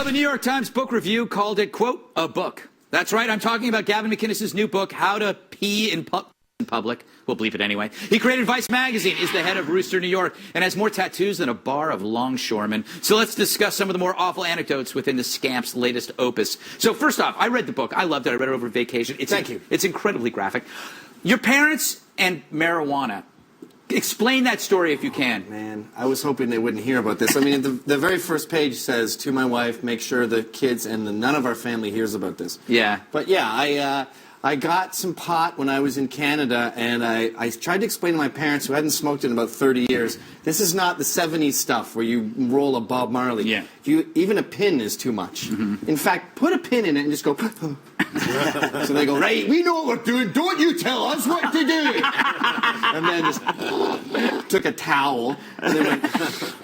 Well, the New York Times Book Review called it, quote, a book. That's right. I'm talking about Gavin McInnes' new book, How to Pee in Public. We'll bleep it anyway. He created Vice Magazine, is the head of Rooster, New York, and has more tattoos than a bar of longshoremen. So let's discuss some of the more awful anecdotes within the scamp's latest opus. So first off, I read the book. I loved it. I read it over vacation. Thank you. It's incredibly graphic. Your parents and marijuana. Explain that story if you can. Man, I was hoping they wouldn't hear about this. I mean, the very first page says, to my wife, make sure the kids and none of our family hears about this. Yeah. But yeah, I got some pot when I was in Canada, and I tried to explain to my parents, who hadn't smoked in about 30 years, this is not the 70s stuff where you roll a Bob Marley. Yeah. Even a pin is too much. Mm-hmm. In fact, put a pin in it and just go... So they go, right, we know what we're doing. Don't you tell us what to do. And then just took a towel and then went,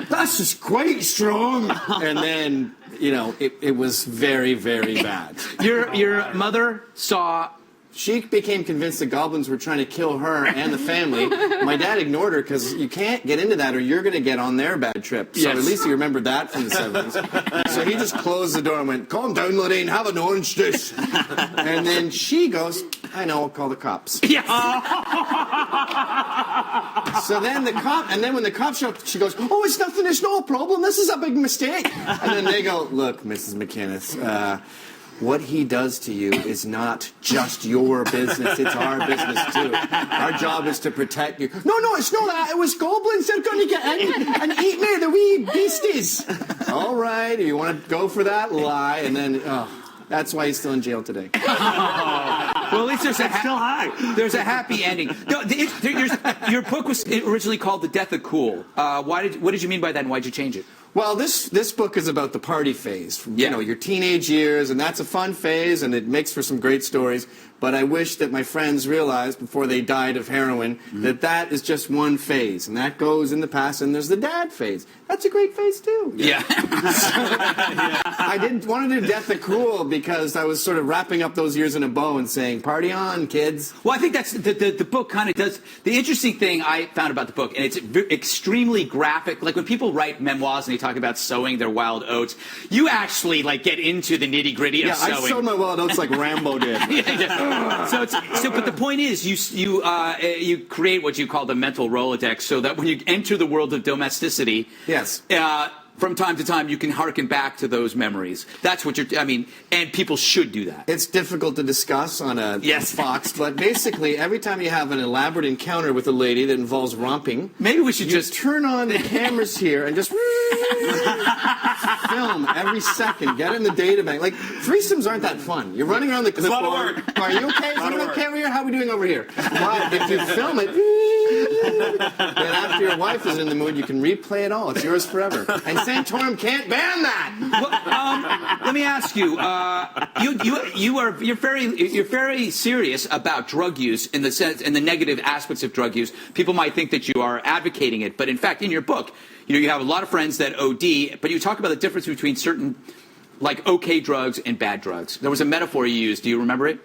that's just quite strong. And then, you know, it was very, very bad. Your mother saw... She became convinced the goblins were trying to kill her and the family. My dad ignored her because you can't get into that or you're going to get on their bad trip. So yes. At least he remembered that from the 70s. So he just closed the door and went, calm down, Lorraine, have an orange juice. And then she goes, I know, I'll call the cops. Yes. So then when the cops show up, she goes, oh, it's nothing, it's no problem, this is a big mistake. And then they go, look, Mrs. McInnes, what he does to you is not just your business, it's our business too. Our job is to protect you. No, it's not that. It was goblins. They're going to get in and eat me, the wee beasties. All right, you want to go for that lie? And then, that's why he's still in jail today. Well, at least there's there's a happy ending. No, your book was originally called The Death of Cool. What did you mean by that, and why did you change it? Well, this book is about the party phase, you know, your teenage years, and that's a fun phase, and it makes for some great stories. But I wish that my friends realized before they died of heroin that is just one phase, and that goes in the past, and there's the dad phase. That's a great phase, too. Yeah. I didn't want to do Death of Cool because I was sort of wrapping up those years in a bow and saying, party on, kids. Well, I think that's the book kind of does. The interesting thing I found about the book, and it's extremely graphic, like when people write memoirs and they talk about sowing their wild oats, you actually like get into the nitty-gritty of sowing. Yeah, I sowed my wild oats like Rambo did. But the point is, you create what you call the mental Rolodex, so that when you enter the world of domesticity, yes. From time to time, you can harken back to those memories. That's what and people should do that. It's difficult to discuss on a Fox, but basically, every time you have an elaborate encounter with a lady that involves romping, maybe we should just turn on the cameras here and just film every second. Get in the databank. Like, threesomes aren't that fun. You're running around the clipboard. It's a lot of work. Are you okay? Is everyone okay over here? How are we doing over here? But if you film it, then after your wife is in the mood, you can replay it all. It's yours forever. And Santorum can't ban that. Well, let me ask you. You're very serious about drug use in the sense and the negative aspects of drug use. People might think that you are advocating it, but in fact, in your book, you have a lot of friends that OD, but you talk about the difference between certain, like, okay drugs and bad drugs. There was a metaphor you used. Do you remember it?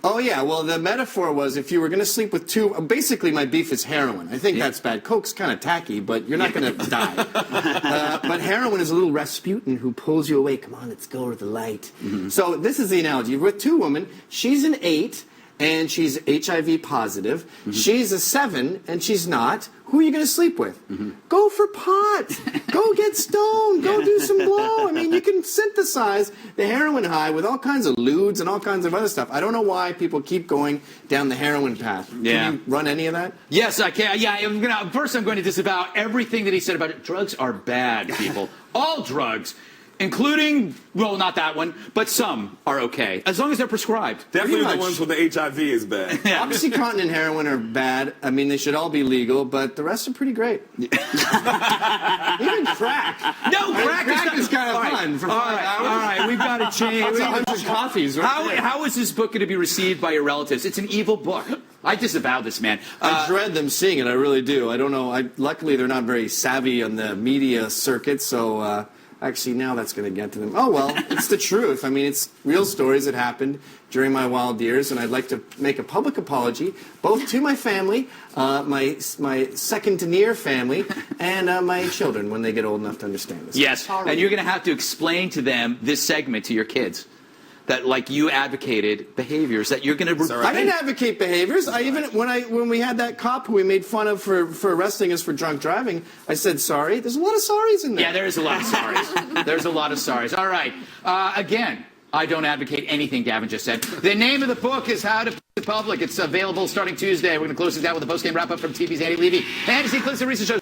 Oh, yeah. Well, the metaphor was if you were going to sleep with two... Basically, my beef is heroin. I think that's bad. Coke's kind of tacky, but you're not going to die. But heroin is a little Rasputin who pulls you away. Come on, let's go to the light. Mm-hmm. So this is the analogy. You're with two women. She's an 8, and she's HIV positive. Mm-hmm. She's a 7, and she's not. Who are you going to sleep with? Mm-hmm. Go for pot. Go get stoned. Go do some blow. I mean, you can synthesize the heroin high with all kinds of lewds and all kinds of other stuff. I don't know why people keep going down the heroin path. Yeah. Can you run any of that? Yes, I can. Yeah, first I'm going to disavow everything that he said about it. Drugs are bad, people. All drugs. Including, well, not that one, but some are okay, as long as they're prescribed. Definitely the ones with the HIV is bad. Yeah. Oxycontin and heroin are bad. I mean, they should all be legal, but the rest are pretty great. Even crack. No, crack is kind of fun for 5 hours. All right, we've got to change. That's 100 coffees, right? How is this book going to be received by your relatives? It's an evil book. I disavow this, man. I dread them seeing it. I really do. I don't know. Luckily, they're not very savvy on the media circuit, so... Actually, now that's going to get to them. Oh, well, it's the truth. I mean, it's real stories that happened during my wild years, and I'd like to make a public apology, both to my family, my second-to-near family, and my children when they get old enough to understand this. Yes, and you're going to have to explain to them this segment to your kids. That, like, you advocated behaviors that you're going to. I didn't advocate behaviors. I even when we had that cop who we made fun of for arresting us for drunk driving, I said sorry. There's a lot of sorries in there. Yeah, there is a lot of sorries. There's a lot of sorries. All right. Again, I don't advocate anything Gavin just said. The name of the book is How to Pee in Public. It's available starting Tuesday. We're going to close it out with a post-game wrap-up from TV's Andy Levy. Fantasy Clips and Research Show.